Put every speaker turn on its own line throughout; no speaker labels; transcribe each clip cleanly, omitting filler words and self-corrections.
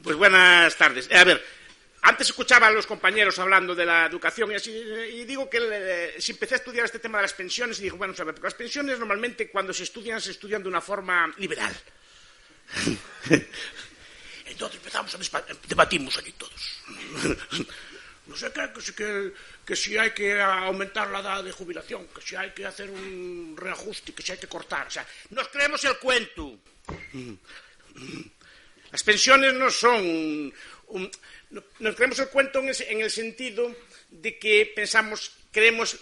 Pues buenas tardes. A ver, antes escuchaba a los compañeros hablando de la educación y digo que si empecé a estudiar este tema de las pensiones y digo, bueno, a ver, porque las pensiones normalmente cuando se estudian de una forma liberal. Entonces empezamos debatimos allí todos. No sé qué, que si hay que aumentar la edad de jubilación, que si hay que hacer un reajuste, que si hay que cortar. O sea, nos creemos el cuento. Las pensiones no son... nos creemos el cuento en el sentido de que creemos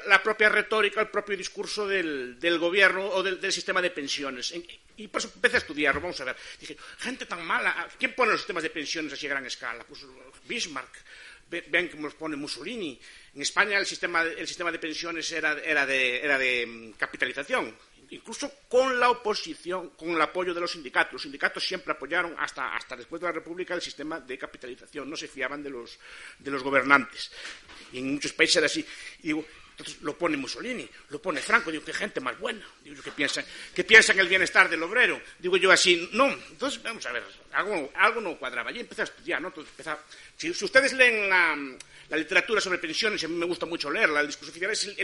la propia retórica, el propio discurso del gobierno o del sistema de pensiones. Y por eso empecé a estudiarlo, vamos a ver. Dije, gente tan mala, ¿quién pone los sistemas de pensiones así a gran escala? Pues Bismarck, ven cómo los pone Mussolini. En España el sistema de pensiones era de capitalización. Incluso con la oposición, con el apoyo de los sindicatos. Los sindicatos siempre apoyaron, hasta después de la República, el sistema de capitalización. No se fiaban de los gobernantes. Y en muchos países era así. Y digo, entonces lo pone Mussolini, lo pone Franco. Digo, qué gente más buena. Digo yo, que piensa en el bienestar del obrero. Digo yo así, no. Entonces, vamos a ver, algo no cuadraba. Y empecé a estudiar, ¿no? Entonces si ustedes leen la literatura sobre pensiones, a mí me gusta mucho leerla, el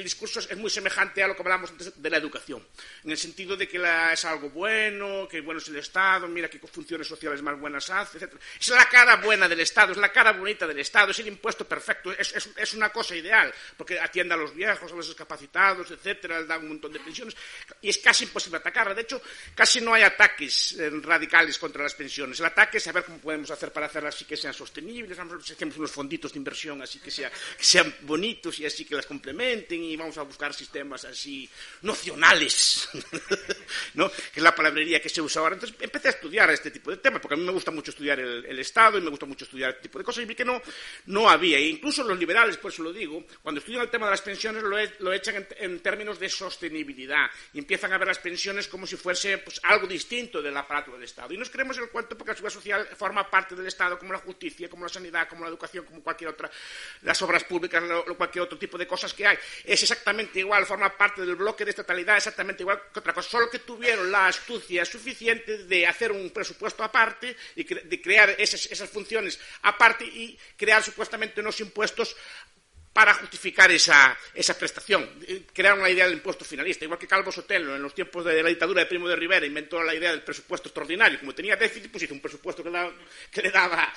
discurso es muy semejante a lo que hablamos antes de la educación, en el sentido de que es algo bueno, que bueno es el Estado, mira qué funciones sociales más buenas hace, etc. Es la cara buena del Estado, es la cara bonita del Estado, es el impuesto perfecto, es una cosa ideal, porque atiende a los viejos, a los discapacitados, etcétera, le da un montón de pensiones, y es casi imposible atacarla. De hecho, casi no hay ataques radicales contra las pensiones. El ataque es saber cómo podemos hacer para hacerlas así que sean sostenibles, hacemos unos fonditos de inversión así que sean bonitos y así que las complementen, y vamos a buscar sistemas así nocionales, ¿no? Que es la palabrería que se usa ahora. Entonces empecé a estudiar este tipo de temas, porque a mí me gusta mucho estudiar el Estado y me gusta mucho estudiar este tipo de cosas, y vi que no había. E incluso los liberales, por eso lo digo, cuando estudian el tema de las pensiones lo echan en términos de sostenibilidad y empiezan a ver las pensiones como si fuese pues, algo distinto del aparato del Estado. Y nos creemos el cuento porque la seguridad social forma parte del Estado, como la justicia, como la sanidad, como la educación, como cualquier otra, las obras públicas o cualquier otro tipo de cosas que hay. Es exactamente igual, forma parte del bloque de estatalidad, exactamente igual que otra cosa, solo que tuvieron la astucia suficiente de hacer un presupuesto aparte y de crear esas funciones aparte y crear supuestamente unos impuestos para justificar esa prestación. Crearon la idea del impuesto finalista, igual que Calvo Sotelo, en los tiempos de la dictadura de Primo de Rivera, inventó la idea del presupuesto extraordinario. Como tenía déficit, pues hizo un presupuesto que le daba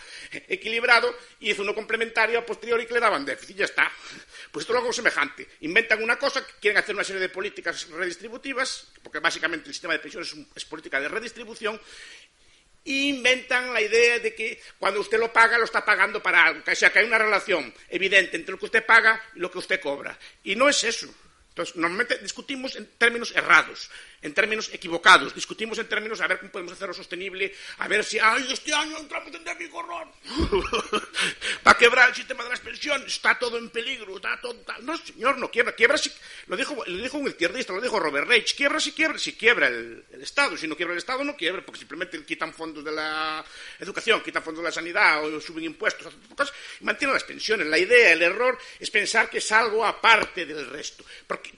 equilibrado, y hizo uno complementario a posteriori que le daban déficit, ya está. Pues esto es algo semejante. Inventan una cosa, quieren hacer una serie de políticas redistributivas, porque básicamente el sistema de pensiones es política de redistribución, y inventan la idea de que cuando usted lo paga, lo está pagando para algo. O sea, que hay una relación evidente entre lo que usted paga y lo que usted cobra. Y no es eso. Entonces, normalmente discutimos en términos errados, en términos equivocados. Discutimos en términos a ver cómo podemos hacerlo sostenible, a ver si este año entramos en déficit horror. Va a quebrar el sistema de las pensiones, está todo en peligro, está todo tal. No, señor, no quiebra. Quiebra si... Lo dijo un izquierdista, lo dijo Robert Reich. Quiebra si quiebra el Estado. Si no quiebra el Estado, no quiebra, porque simplemente quitan fondos de la educación, quitan fondos de la sanidad, o suben impuestos, hacen cosas, y mantienen las pensiones. La idea, el error, es pensar que es algo aparte del resto.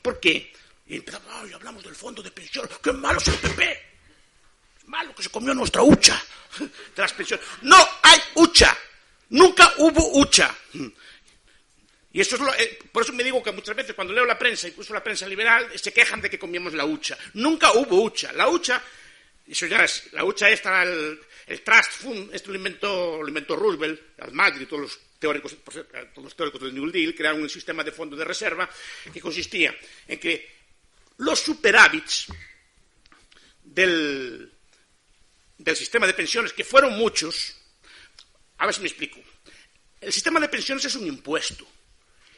¿Por qué? Y empezamos, hablamos del fondo de pensión. ¡Qué malo es el PP! Es malo que se comió nuestra hucha de las pensiones. ¡No hay hucha! ¡Nunca hubo hucha! Y eso es por eso me digo que muchas veces cuando leo la prensa, incluso la prensa liberal, se quejan de que comíamos la hucha. Nunca hubo hucha. La hucha, la hucha esta, el Trust Fund, esto lo inventó Roosevelt, Almagro y todos los teóricos del New Deal, crearon un sistema de fondo de reserva que consistía en que los superávits del sistema de pensiones, que fueron muchos, a ver si me explico. El sistema de pensiones es un impuesto.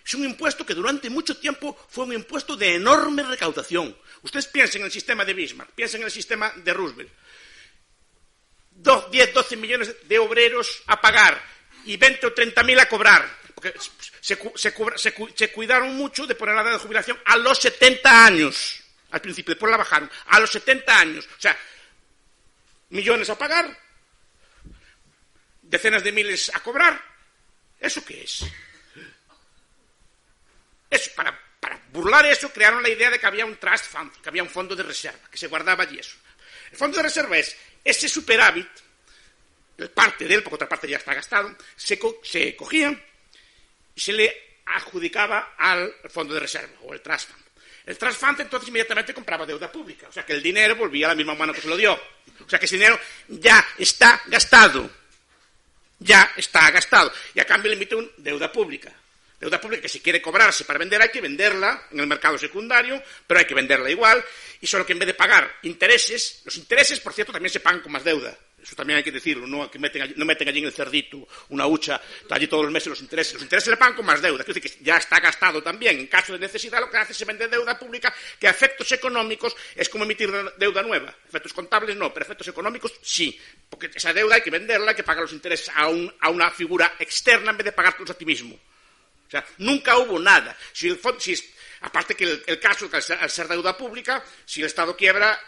Es un impuesto que durante mucho tiempo fue un impuesto de enorme recaudación. Ustedes piensen en el sistema de Bismarck, piensen en el sistema de Roosevelt. 10, 12 millones de obreros a pagar y 20 o 30.000 a cobrar. Porque se cuidaron mucho de poner la edad de jubilación a los 70 años. Al principio, después la bajaron. A los 70 años. O sea, millones a pagar, decenas de miles a cobrar. ¿Eso qué es? Eso, para burlar eso, crearon la idea de que había un trust fund, que había un fondo de reserva, que se guardaba allí eso. El fondo de reserva es ese superávit parte de él, porque otra parte ya está gastado, se cogía y se le adjudicaba al fondo de reserva, o el trust fund. El trust fund entonces inmediatamente compraba deuda pública, o sea que el dinero volvía a la misma mano que se lo dio. O sea que ese dinero ya está gastado, y a cambio le emite una deuda pública. Deuda pública que si quiere cobrarse para vender hay que venderla en el mercado secundario, pero hay que venderla igual, y solo que en vez de pagar intereses, los intereses, por cierto, también se pagan con más deuda. Eso también hay que decirlo, no meten allí en el cerdito una hucha, allí todos los meses los intereses le pagan con más deuda, quiere decir que ya está gastado también. En caso de necesidad lo que hace es vender deuda pública, que a efectos económicos es como emitir deuda nueva. Efectos contables no, pero efectos económicos sí, porque esa deuda hay que venderla, hay que pagar los intereses a una figura externa en vez de pagártelos a ti mismo. O sea, nunca hubo nada. Aparte que el caso, que al ser deuda pública, si el Estado quiebra,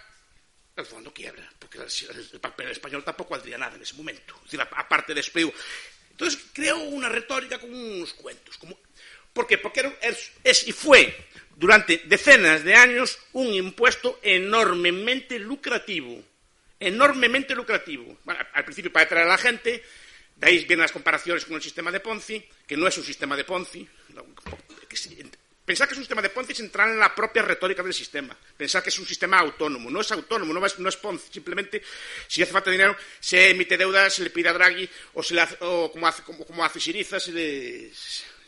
el fondo quiebra, porque el papel español tampoco valdría nada en ese momento. Es decir, aparte de SPU. Entonces, creó una retórica con unos cuentos. ¿Por qué? Porque es y fue, durante decenas de años, un impuesto enormemente lucrativo. Enormemente lucrativo. Bueno, al principio para atraer a la gente. De ahí vienen las comparaciones con el sistema de Ponzi, que no es un sistema de Ponzi. Pensar que es un sistema de Ponzi es entrar en la propia retórica del sistema. Pensar que es un sistema autónomo. No es autónomo, no es Ponzi. Simplemente, si hace falta dinero, se emite deuda, se le pide a Draghi, o como hace Syriza, se le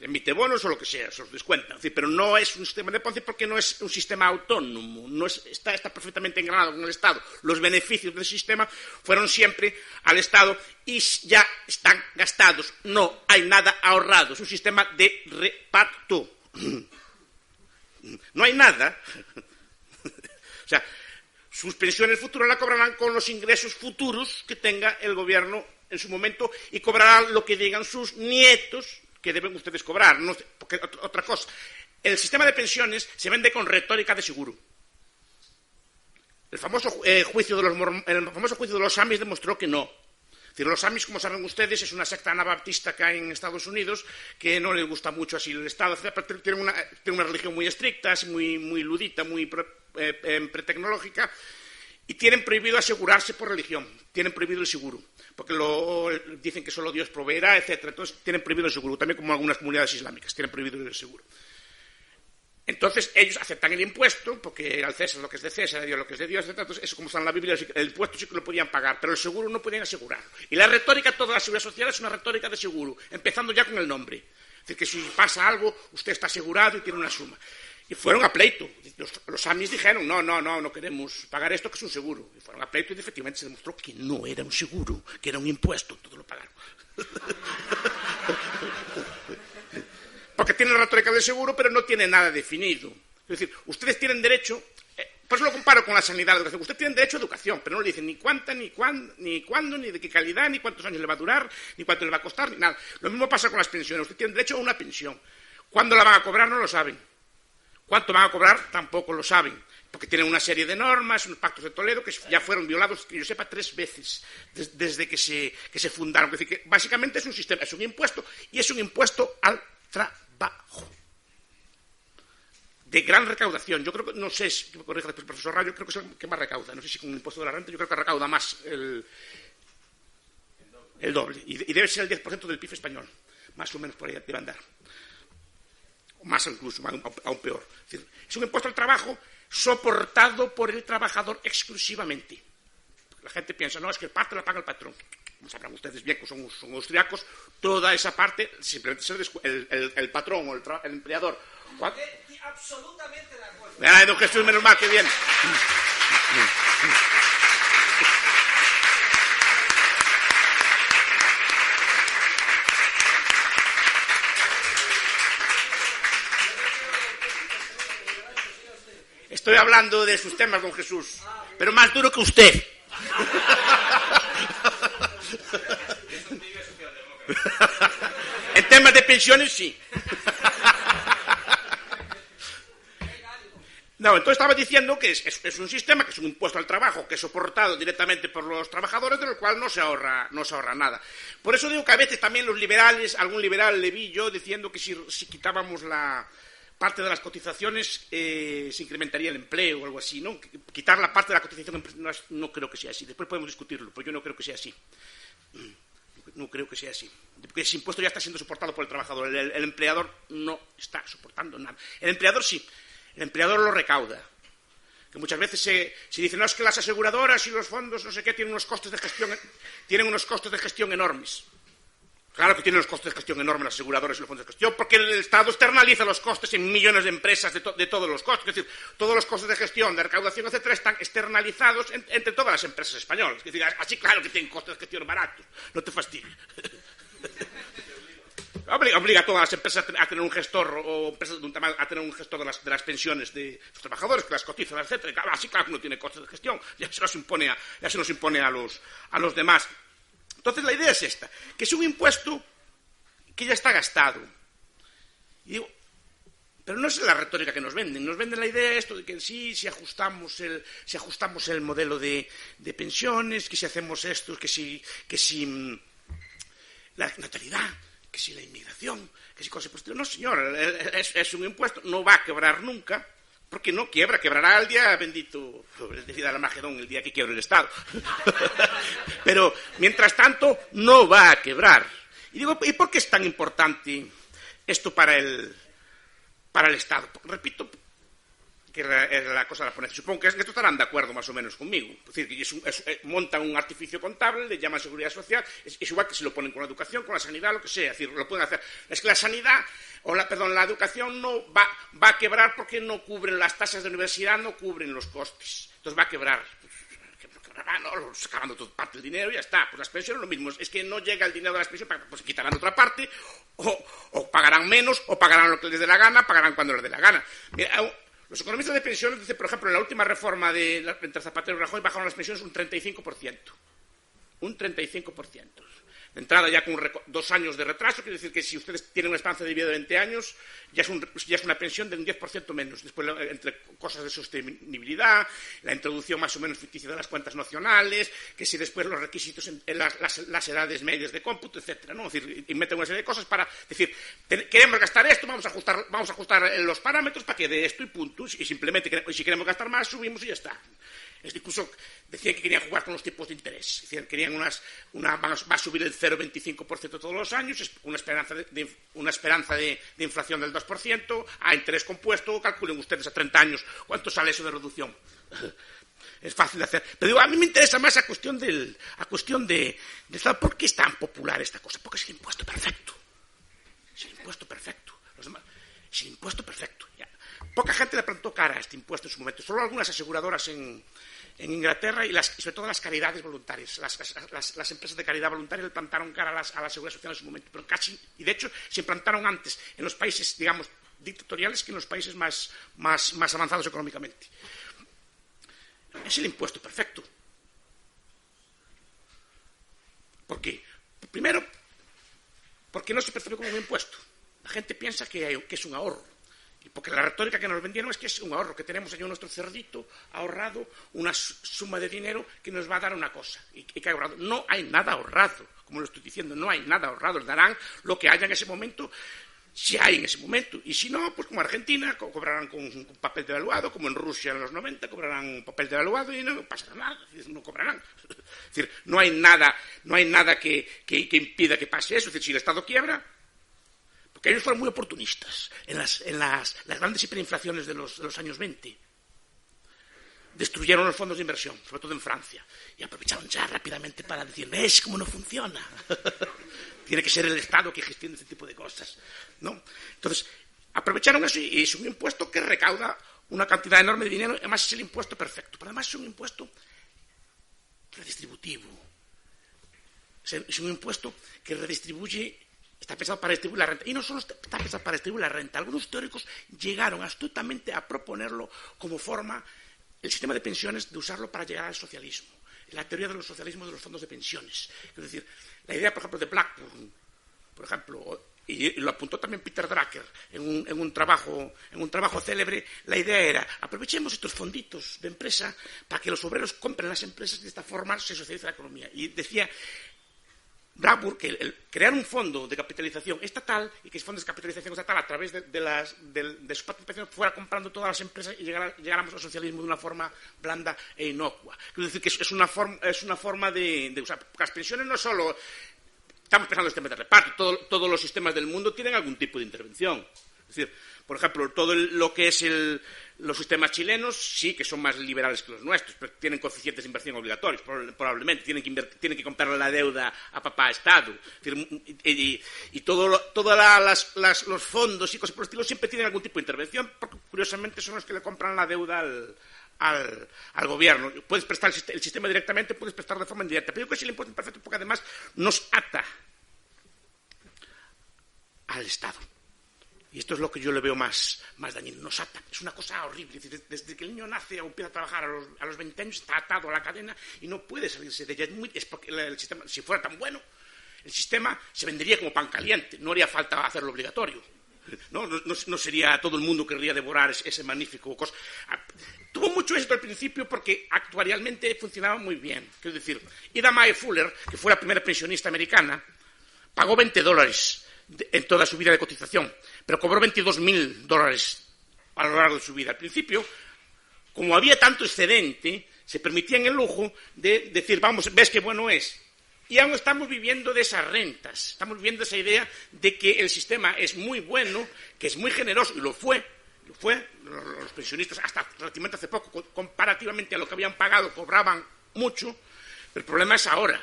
emite bonos o lo que sea, se los descuentan. Pero no es un sistema de Ponzi porque no es un sistema autónomo. Está perfectamente engranado con el Estado. Los beneficios del sistema fueron siempre al Estado y ya están gastados. No hay nada ahorrado. Es un sistema de reparto. No hay nada. O sea, sus pensiones futuras la cobrarán con los ingresos futuros que tenga el gobierno en su momento y cobrarán lo que digan sus nietos que deben ustedes cobrar. No, porque otra cosa, el sistema de pensiones se vende con retórica de seguro. El famoso juicio de los Amis demostró que no. Es decir, los Amis, como saben ustedes, es una secta anabaptista que hay en Estados Unidos que no les gusta mucho así el Estado, etc. Tiene una religión muy estricta, así muy ludita, muy pretecnológica, y tienen prohibido asegurarse por religión, tienen prohibido el seguro, porque dicen que solo Dios proveerá, etc. Entonces tienen prohibido el seguro, también como algunas comunidades islámicas tienen prohibido el seguro. Entonces ellos aceptan el impuesto, porque al César lo que es de César, a Dios lo que es de Dios, etc. Entonces eso, como está en la Biblia, el impuesto sí que lo podían pagar, pero el seguro no podían asegurar. Y la retórica, toda la seguridad social es una retórica de seguro, empezando ya con el nombre. Es decir, que si pasa algo, usted está asegurado y tiene una suma. Y fueron a pleito. Los Amis dijeron, no queremos pagar esto, que es un seguro. Y fueron a pleito y efectivamente se demostró que no era un seguro, que era un impuesto, todo lo pagaron. Porque tienen retórica de seguro, pero no tiene nada definido. Es decir, ustedes tienen derecho, por eso lo comparo con la sanidad, la educación. Ustedes tienen derecho a educación, pero no le dicen ni cuánta, ni cuándo, ni de qué calidad, ni cuántos años le va a durar, ni cuánto le va a costar, ni nada. Lo mismo pasa con las pensiones. Ustedes tienen derecho a una pensión. ¿Cuándo la van a cobrar? No lo saben. ¿Cuánto van a cobrar? Tampoco lo saben. Porque tienen una serie de normas, unos pactos de Toledo, que ya fueron violados, que yo sepa, 3 veces desde que se fundaron. Es decir, que básicamente es un sistema, es un impuesto, y es un impuesto al trabajo. De gran recaudación. Yo creo que, no sé si me corrija el profesor Rayo, creo que es el que más recauda. No sé si con el impuesto de la renta, yo creo que recauda más el doble. Y debe ser el 10% del PIB español. Más o menos por ahí debe andar. Más incluso, aún peor. Es un impuesto al trabajo soportado por el trabajador exclusivamente. La gente piensa, no, es que parte la paga el patrón. Como sabrán ustedes bien, que son austriacos, toda esa parte simplemente el patrón o el empleador.
Absolutamente de acuerdo.
Ay, don Jesús, menos mal, que bien. Estoy hablando de sus temas, don Jesús, pero más duro que usted. En temas de pensiones, sí. No, entonces estaba diciendo que es un sistema, que es un impuesto al trabajo, que es soportado directamente por los trabajadores, de lo cual no se ahorra nada. Por eso digo que a veces también los liberales, algún liberal le vi yo diciendo que si quitábamos la parte de las cotizaciones se incrementaría el empleo o algo así, ¿no? Quitar la parte de la cotización no creo que sea así. Después podemos discutirlo, pero yo no creo que sea así. No creo que sea así. Porque ese impuesto ya está siendo soportado por el trabajador. El empleador no está soportando nada. El empleador sí. El empleador lo recauda. Que muchas veces se dice, no, es que las aseguradoras y los fondos, no sé qué, tienen unos costes de gestión enormes. Claro que tienen los costes de gestión enormes las aseguradoras y los fondos de gestión, porque el Estado externaliza los costes en millones de empresas de todos los costes. Es decir, todos los costes de gestión, de recaudación, etcétera, están externalizados entre todas las empresas españolas. Es decir, así claro que tienen costes de gestión baratos. No te fastidies. Obliga a todas las empresas a tener un gestor o empresas a tener un gestor de las pensiones de sus trabajadores, que las cotizan, etcétera. Así claro que no tiene costes de gestión. Ya se nos impone a los demás. Entonces la idea es esta, que es un impuesto que ya está gastado. Y digo, pero no es la retórica que nos venden. Nos venden la idea esto de que sí, si ajustamos el modelo de pensiones, que si hacemos esto, que si la natalidad, que si la inmigración, que si cosas por el estilo. No, señor, es un impuesto, no va a quebrar nunca. Porque no quiebra, quebrará el día bendito, decida la Magedón, el día que quiebre el Estado. Pero, mientras tanto, no va a quebrar. Y digo, ¿y por qué es tan importante esto para el Estado? Repito, que es la cosa de la ponencia. Supongo que estos estarán de acuerdo más o menos conmigo. Es decir, que montan un artificio contable, le llaman seguridad social, es igual que si lo ponen con la educación, con la sanidad, lo que sea. Es decir, lo pueden hacer. Es que la sanidad, la educación no va a quebrar porque no cubren las tasas de universidad, no cubren los costes. Entonces va a quebrar. No, sacando toda parte del dinero y ya está. Pues las pensiones lo mismo. Es que no llega el dinero de las pensiones, pues quitarán otra parte, o pagarán menos, o pagarán lo que les dé la gana, pagarán cuando les dé la gana. Mira, los economistas de pensiones dicen, por ejemplo, en la última reforma entre Zapatero y Rajoy bajaron las pensiones un 35%. Un 35%. De entrada ya con 2 años de retraso, quiere decir que si ustedes tienen una esperanza de vida de 20 años, ya es una pensión de un 10% menos. Después, entre cosas de sostenibilidad, la introducción más o menos ficticia de las cuentas nacionales, que si después los requisitos en las edades medias de cómputo, etcétera, ¿no? Es decir, y meten una serie de cosas para decir, queremos gastar esto, vamos a ajustar los parámetros para que de esto y punto, y simplemente, si queremos gastar más, subimos y ya está. Incluso decían que querían jugar con los tipos de interés. Decían, querían va a subir el 0,25% todos los años, es una esperanza de inflación del 2%, a interés compuesto, calculen ustedes a 30 años cuánto sale eso de reducción. Es fácil de hacer. Pero digo, a mí me interesa más a cuestión de ¿por qué es tan popular esta cosa? Porque es el impuesto perfecto. Es el impuesto perfecto. Es el impuesto perfecto. Ya. Poca gente le plantó cara a este impuesto en su momento. Solo algunas aseguradoras en Inglaterra y sobre todo las caridades voluntarias. Las empresas de caridad voluntaria le plantaron cara a la seguridad social en su momento. Pero casi, y de hecho, se implantaron antes en los países, digamos, dictatoriales que en los países más avanzados económicamente. Es el impuesto perfecto. ¿Por qué? Primero, porque no se percibe como un impuesto. La gente piensa que es un ahorro. Porque la retórica que nos vendieron es que es un ahorro, que tenemos ahí nuestro cerdito ahorrado, una suma de dinero que nos va a dar una cosa. Y que ha ahorrado. No hay nada ahorrado, como lo estoy diciendo, no hay nada ahorrado. Les darán lo que haya en ese momento, si hay en ese momento. Y si no, pues como Argentina, cobrarán con papel devaluado, como en Rusia en los 90, cobrarán papel devaluado y no pasará nada, no cobrarán. Es decir, no hay nada que impida que pase eso. Es decir, si el Estado quiebra, porque ellos fueron muy oportunistas en las grandes hiperinflaciones de los años 20. Destruyeron los fondos de inversión, sobre todo en Francia, y aprovecharon ya rápidamente para decir, ¿ves cómo no funciona? Tiene que ser el Estado que gestione este tipo de cosas, ¿no? Entonces, aprovecharon eso y es un impuesto que recauda una cantidad enorme de dinero, además es el impuesto perfecto, pero además es un impuesto redistributivo. Es un impuesto que redistribuye, está pensado para distribuir la renta, y no solo está pensado para distribuir la renta, algunos teóricos llegaron astutamente a proponerlo como forma, el sistema de pensiones, de usarlo para llegar al socialismo. La teoría de los socialismos de los fondos de pensiones. Es decir, la idea, por ejemplo, de Blackburn, por ejemplo, y lo apuntó también Peter Drucker en un trabajo célebre, la idea era, aprovechemos estos fonditos de empresa para que los obreros compren las empresas y de esta forma se socialice la economía. Y decía, Bradburn, que crear un fondo de capitalización estatal y que ese fondo de capitalización estatal a través de su participación fuera comprando todas las empresas y llegáramos al socialismo de una forma blanda e inocua. Quiero decir que es una forma de usar. Porque las pensiones no solo... Estamos pensando en sistemas de reparto, todos los sistemas del mundo tienen algún tipo de intervención. Es decir, por ejemplo, todo lo que es los sistemas chilenos sí que son más liberales que los nuestros, pero tienen coeficientes de inversión obligatorios, probablemente. Tienen que comprar la deuda a papá Estado. Es decir, y todos los fondos y cosas por el estilo siempre tienen algún tipo de intervención, porque curiosamente son los que le compran la deuda al gobierno. Puedes prestar el sistema directamente, puedes prestar de forma indirecta. Pero yo creo que es el impuesto imperfecto porque además nos ata al Estado. Y esto es lo que yo le veo más dañino. Nos ata. Es una cosa horrible. Desde que el niño nace o empieza a trabajar a los 20 años está atado a la cadena y no puede salirse de ella. Es porque el sistema, si fuera tan bueno, el sistema se vendería como pan caliente. No haría falta hacerlo obligatorio. No sería todo el mundo querría devorar ese magnífico cosa. Tuvo mucho éxito al principio porque actuarialmente funcionaba muy bien. Quiero decir, Ida Mae Fuller, que fue la primera pensionista americana, pagó $20 en toda su vida de cotización, pero cobró $22,000 a lo largo de su vida. Al principio, como había tanto excedente, se permitían el lujo de decir, vamos, ves qué bueno es. Y aún estamos viviendo de esas rentas, estamos viviendo esa idea de que el sistema es muy bueno, que es muy generoso, y lo fue. Los pensionistas hasta relativamente hace poco, comparativamente a lo que habían pagado, cobraban mucho, pero el problema es ahora.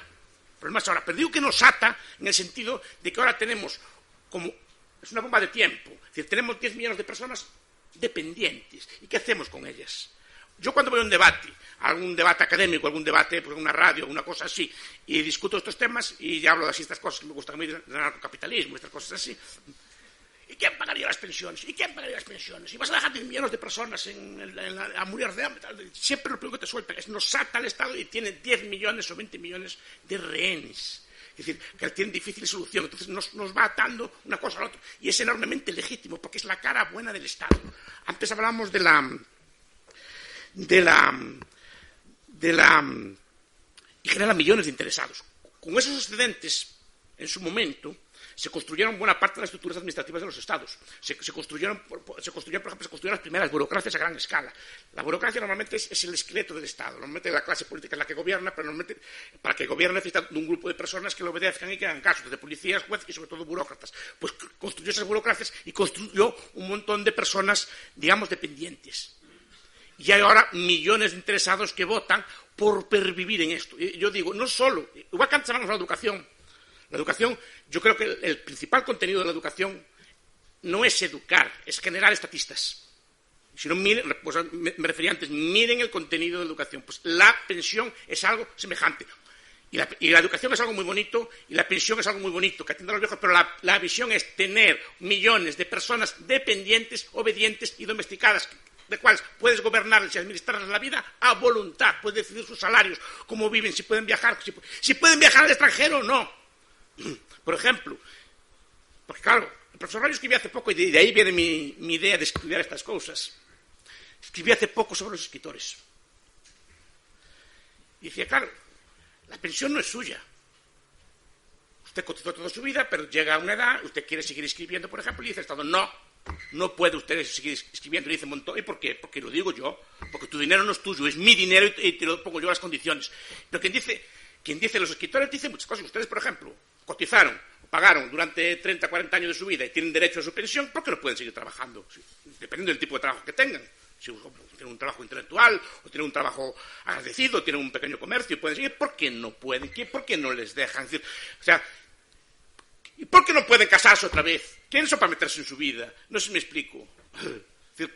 Pero digo que nos ata en el sentido de que ahora tenemos como... Es una bomba de tiempo. Es decir, tenemos 10 millones de personas dependientes. ¿Y qué hacemos con ellas? Yo cuando voy a un debate, algún debate académico, algún debate por una radio, una cosa así, y discuto estos temas y hablo de así estas cosas que me gustan a mí, del anarcocapitalismo, estas cosas así... ¿Y quién pagaría las pensiones? ¿Y vas a dejar 10 millones de personas a morir de hambre? Siempre lo primero que te sueltan es nos ata al Estado y tiene 10 millones o 20 millones de rehenes. Es decir, que tienen difícil solución. Entonces nos va atando una cosa a la otra. Y es enormemente legítimo porque es la cara buena del Estado. Antes hablábamos y genera millones de interesados. Con esos excedentes, en su momento... se construyeron buena parte de las estructuras administrativas de los estados. Se construyeron, por ejemplo, las primeras burocracias a gran escala. La burocracia normalmente es el esqueleto del Estado. Normalmente la clase política es la que gobierna, pero normalmente para que gobierne necesita de un grupo de personas que le obedezcan y que hagan caso, desde policías, jueces y sobre todo burócratas. Pues construyó esas burocracias y construyó un montón de personas, digamos, dependientes. Y hay ahora millones de interesados que votan por pervivir en esto. Y yo digo, no solo, igual que antes hablamos de la educación. La educación, yo creo que el principal contenido de la educación no es educar, es generar estatistas. Si no miren, pues me refería antes, miren el contenido de la educación. Pues la pensión es algo semejante. Y la educación es algo muy bonito, y la pensión es algo muy bonito, que atiende a los viejos, pero la visión es tener millones de personas dependientes, obedientes y domesticadas, de cuales puedes gobernarles y administrarles la vida a voluntad. Puedes decidir sus salarios, cómo viven, si pueden viajar, si pueden viajar al extranjero o no. Por ejemplo, porque claro, el profesor Rayo escribió hace poco, y de ahí viene mi idea de estudiar estas cosas, escribió hace poco sobre los escritores. Y decía, claro, la pensión no es suya. Usted cotizó toda su vida, pero llega a una edad, usted quiere seguir escribiendo, por ejemplo, y dice el Estado, no puede usted seguir escribiendo. Y dice Montón, ¿y por qué? Porque lo digo yo, porque tu dinero no es tuyo, es mi dinero y te lo pongo yo a las condiciones. Pero quien dice los escritores dice muchas cosas. Ustedes, por ejemplo, cotizaron, pagaron durante 30, 40 años de su vida y tienen derecho a su pensión, ¿por qué no pueden seguir trabajando? Dependiendo del tipo de trabajo que tengan. Si tienen un trabajo intelectual, o tienen un trabajo agradecido, o tienen un pequeño comercio, pueden seguir. ¿Por qué no pueden? ¿Por qué no les dejan? Es decir, o sea, ¿y por qué no pueden casarse otra vez? ¿Quiénes son para meterse en su vida? No sé si me explico. Es decir,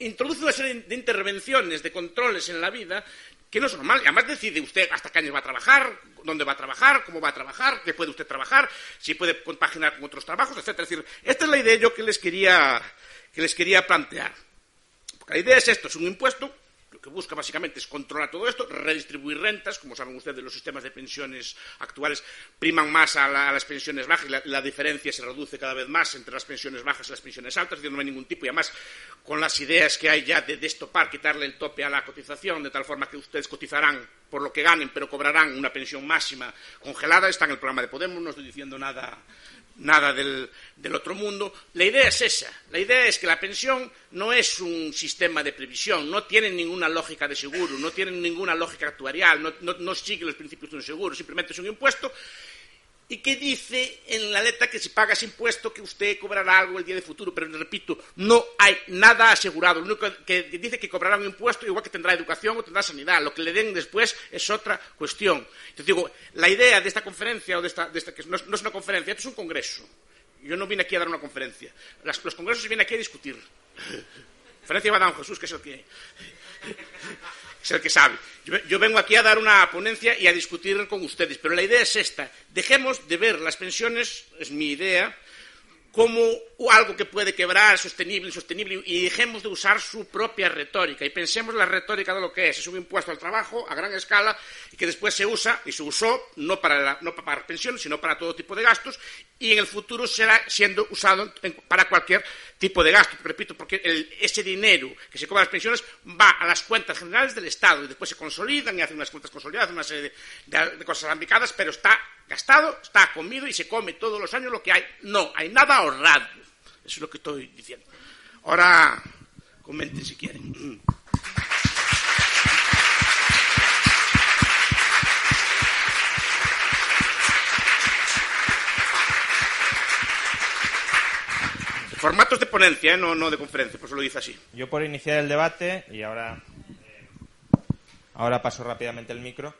introduce una serie de intervenciones, de controles en la vida que no es normal. Y además decide usted hasta qué años va a trabajar, dónde va a trabajar, cómo va a trabajar, qué puede usted trabajar, si puede compaginar con otros trabajos, etcétera. Es decir, esta es la idea yo que les quería plantear. Porque la idea es esto, es un impuesto lo que busca básicamente es controlar todo esto, redistribuir rentas. Como saben ustedes, los sistemas de pensiones actuales priman más a las pensiones bajas y la diferencia se reduce cada vez más entre las pensiones bajas y las pensiones altas, es decir, no hay ningún tipo, y además con las ideas que hay ya de destopar, quitarle el tope a la cotización, de tal forma que ustedes cotizarán por lo que ganen, pero cobrarán una pensión máxima congelada. Está en el programa de Podemos, no estoy diciendo nada del otro mundo. La idea es esa. La idea es que la pensión no es un sistema de previsión, no tiene ninguna lógica de seguro, no tiene ninguna lógica actuarial, no sigue los principios de un seguro, simplemente es un impuesto y que dice en la letra que si paga ese impuesto que usted cobrará algo el día de futuro, pero repito, no hay nada asegurado. Lo único que dice que cobrará un impuesto igual que tendrá educación o tendrá sanidad. Lo que le den después es otra cuestión. Entonces digo, la idea de esta conferencia, o de esta que no es una conferencia, esto es un congreso. Yo no vine aquí a dar una conferencia. Los congresos vienen aquí a discutir. Conferencia va a dar Jesús, que es el que sabe. Yo vengo aquí a dar una ponencia y a discutir con ustedes, pero la idea es esta. Dejemos de ver las pensiones, es mi idea, como algo que puede quebrar, sostenible, insostenible, y dejemos de usar su propia retórica y pensemos la retórica de lo que es un impuesto al trabajo a gran escala y que después se usa y se usó no para pensiones, sino para todo tipo de gastos, y en el futuro será siendo usado para cualquier tipo de gasto. Repito, porque ese dinero que se cobra las pensiones va a las cuentas generales del Estado y después se consolidan y hacen unas cuentas consolidadas, una serie de cosas alambicadas, pero está gastado, está comido y se come todos los años lo que hay. No hay nada ahorrado. Eso es lo que estoy diciendo. Ahora comenten si quieren. Formatos de ponencia, no de conferencia, por eso lo dice así.
Yo por iniciar el debate, y ahora paso rápidamente el micro,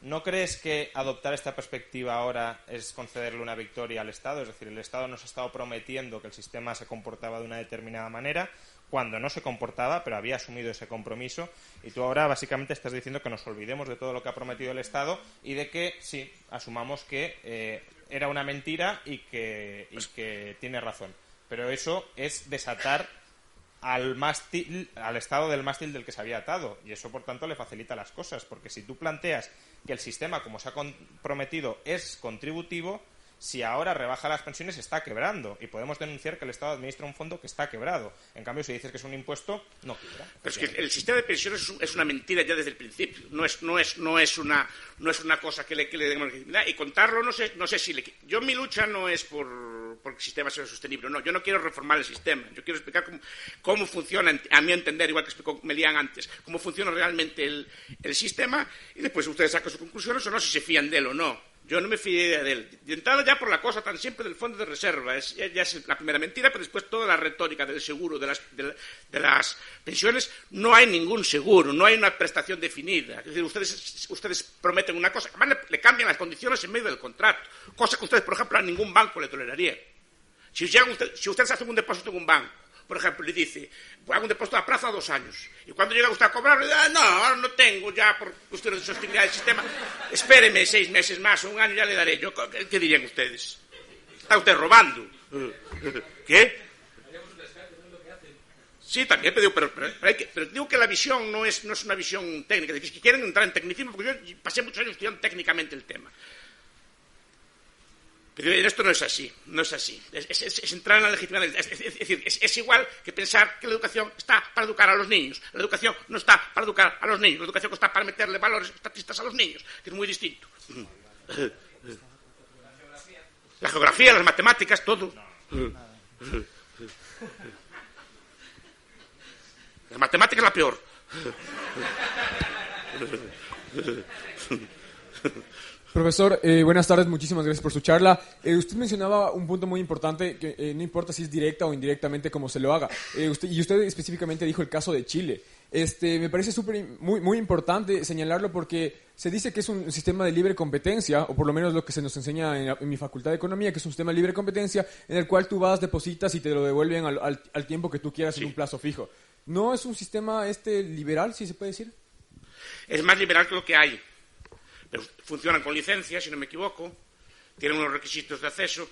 ¿no crees que adoptar esta perspectiva ahora es concederle una victoria al Estado? Es decir, el Estado nos ha estado prometiendo que el sistema se comportaba de una determinada manera, cuando no se comportaba, pero había asumido ese compromiso, y tú ahora básicamente estás diciendo que nos olvidemos de todo lo que ha prometido el Estado y de que, sí, asumamos que era una mentira y que tiene razón. Pero eso es desatar al Estado del mástil del que se había atado, y eso por tanto le facilita las cosas, porque si tú planteas que el sistema, como se ha comprometido, es contributivo, si ahora rebaja las pensiones está quebrando, y podemos denunciar que el Estado administra un fondo que está quebrado. En cambio, si dices que es un impuesto, no quiebra.
Pero es que el sistema de pensiones es una mentira ya desde el principio. No es una cosa que le demos legitimidad. Y contarlo, no sé si yo, mi lucha no es por el sistema sea sostenible. No, yo no quiero reformar el sistema. Yo quiero explicar cómo funciona, a mi entender, igual que explicó Melián antes, cómo funciona realmente el sistema, y después ustedes sacan sus conclusiones o no, si se fían de él o no. Yo no me fié de él. De entrada ya por la cosa tan simple del fondo de reserva. Ya es la primera mentira, pero después toda la retórica del seguro de las pensiones. No hay ningún seguro, no hay una prestación definida. Es decir, ustedes prometen una cosa, además le cambian las condiciones en medio del contrato. Cosa que ustedes, por ejemplo, a ningún banco le toleraría. Si ustedes hacen un depósito en un banco, por ejemplo, le dice, hago un depósito a plazo a 2 años. Y cuando llega usted a cobrar, le dice, no, ahora no tengo ya por cuestiones de sostenibilidad del sistema. Espéreme 6 meses más o 1 año, ya le daré yo. ¿Qué dirían ustedes? ¿Está usted robando? ¿Qué? Sí, también, pero digo que la visión no es una visión técnica. Es que quieren entrar en tecnicismo, porque yo pasé muchos años estudiando técnicamente el tema. Pero esto no es así, es entrar en la legitimidad. Es decir, es igual que pensar que la educación está para educar a los niños. La educación no está para educar a los niños, la educación está para meterle valores estatistas a los niños, que es muy distinto. La geografía, las matemáticas, todo. La matemática es la peor.
Profesor, buenas tardes, muchísimas gracias por su charla. Usted mencionaba un punto muy importante, que no importa si es directa o indirectamente como se lo haga. Usted específicamente dijo el caso de Chile. Me parece muy importante señalarlo porque se dice que es un sistema de libre competencia, o por lo menos lo que se nos enseña en mi facultad de Economía, que es un sistema de libre competencia en el cual tú vas, depositas y te lo devuelven al tiempo que tú quieras, sí, en un plazo fijo. ¿No es un sistema liberal, si se puede decir?
Es más liberal que lo que hay. Pero funcionan con licencia, si no me equivoco, tienen unos requisitos de acceso.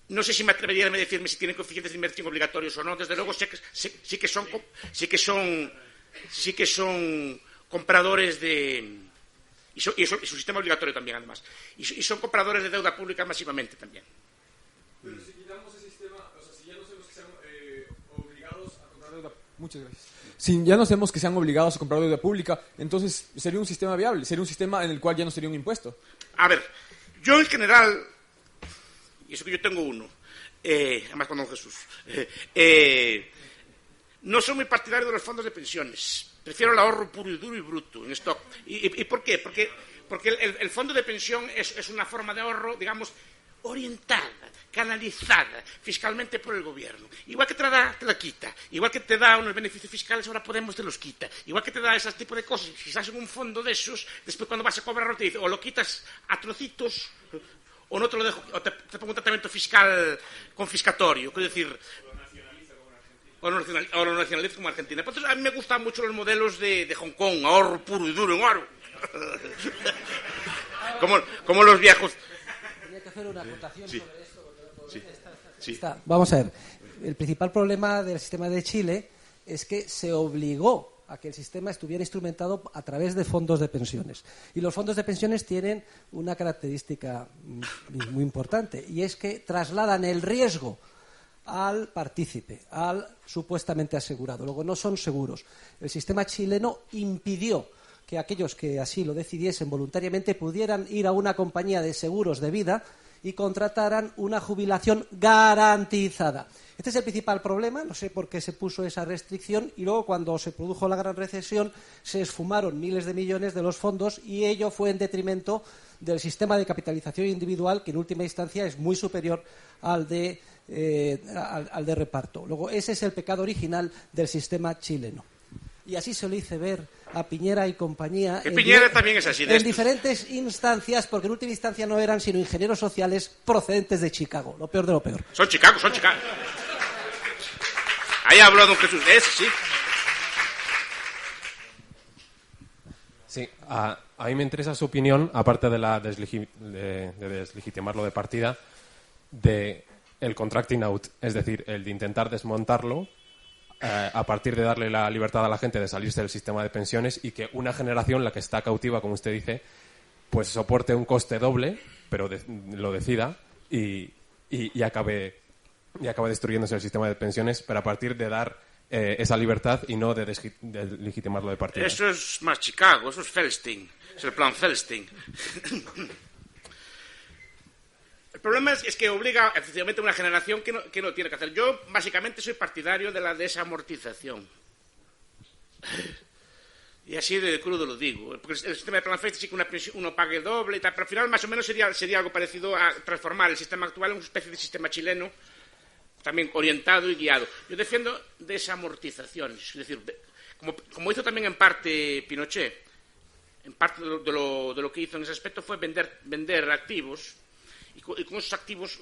No sé si me atrevería a decirme si tienen coeficientes de inversión obligatorios o no. Desde luego sí que son sí que son compradores de... Y es un sistema obligatorio también, además. Y son compradores de deuda pública masivamente también.
Pero si quitamos ese sistema, o sea, si ya no sabemos que sean obligados a comprar deuda... Muchas gracias. Si ya no sabemos que sean obligados a comprar deuda pública, entonces sería un sistema viable, sería un sistema en el cual ya no sería un impuesto.
A ver, yo en general, y eso que yo tengo uno, además con don Jesús, no soy muy partidario de los fondos de pensiones. Prefiero el ahorro puro y duro y bruto en stock. ¿Y por qué? Porque el fondo de pensión es una forma de ahorro, digamos, orientada, canalizada fiscalmente por el gobierno. Igual que te la da, te la quita. Igual que te da unos beneficios fiscales, ahora Podemos te los quita. Igual que te da ese tipo de cosas. Si estás en un fondo de esos, después cuando vas a cobrarlo te dice o lo quitas a trocitos o no te lo dejo, o te pongo un tratamiento fiscal confiscatorio. Es decir... O lo nacionaliza como Argentina. Entonces, a mí me gustan mucho los modelos de Hong Kong, ahorro puro y duro en oro. como los viejos.
Tenía que hacer una acotación sobre esto. Porque
Sí.
Vamos a ver. El principal problema del sistema de Chile es que se obligó a que el sistema estuviera instrumentado a través de fondos de pensiones. Y los fondos de pensiones tienen una característica muy importante, y es que trasladan el riesgo al partícipe, al supuestamente asegurado. Luego no son seguros. El sistema chileno impidió que aquellos que así lo decidiesen voluntariamente pudieran ir a una compañía de seguros de vida y contrataran una jubilación garantizada. Este es el principal problema, no sé por qué se puso esa restricción, y luego cuando se produjo la gran recesión se esfumaron miles de millones de los fondos, y ello fue en detrimento del sistema de capitalización individual, que en última instancia es muy superior al de reparto. Luego, ese es el pecado original del sistema chileno. Y así se lo hice ver a Piñera y compañía
también es así,
en diferentes instancias, porque en última instancia no eran sino ingenieros sociales procedentes de Chicago, lo peor de lo peor.
Son Chicago. Ahí habló don Jesús, sí.
Sí, a mí me interesa su opinión, aparte de de deslegitimarlo de partida, de el contracting out, es decir, el de intentar desmontarlo a partir de darle la libertad a la gente de salirse del sistema de pensiones, y que una generación, la que está cautiva, como usted dice, pues soporte un coste doble, pero lo decida y acabe destruyéndose el sistema de pensiones, pero a partir de dar esa libertad y no de legitimarlo de partida.
Eso es más Chicago, eso es Feldstein, es el plan Feldstein. El problema es que obliga efectivamente a una generación que no tiene que hacer. Yo básicamente soy partidario de la desamortización. Y así de crudo lo digo. Porque el sistema de plan Feldstein sí que una pensión, uno pague doble y tal, pero al final más o menos sería algo parecido a transformar el sistema actual en una especie de sistema chileno, también orientado y guiado. Yo defiendo desamortizaciones, es decir, como hizo también en parte Pinochet, en parte de lo que hizo en ese aspecto fue vender activos y con esos activos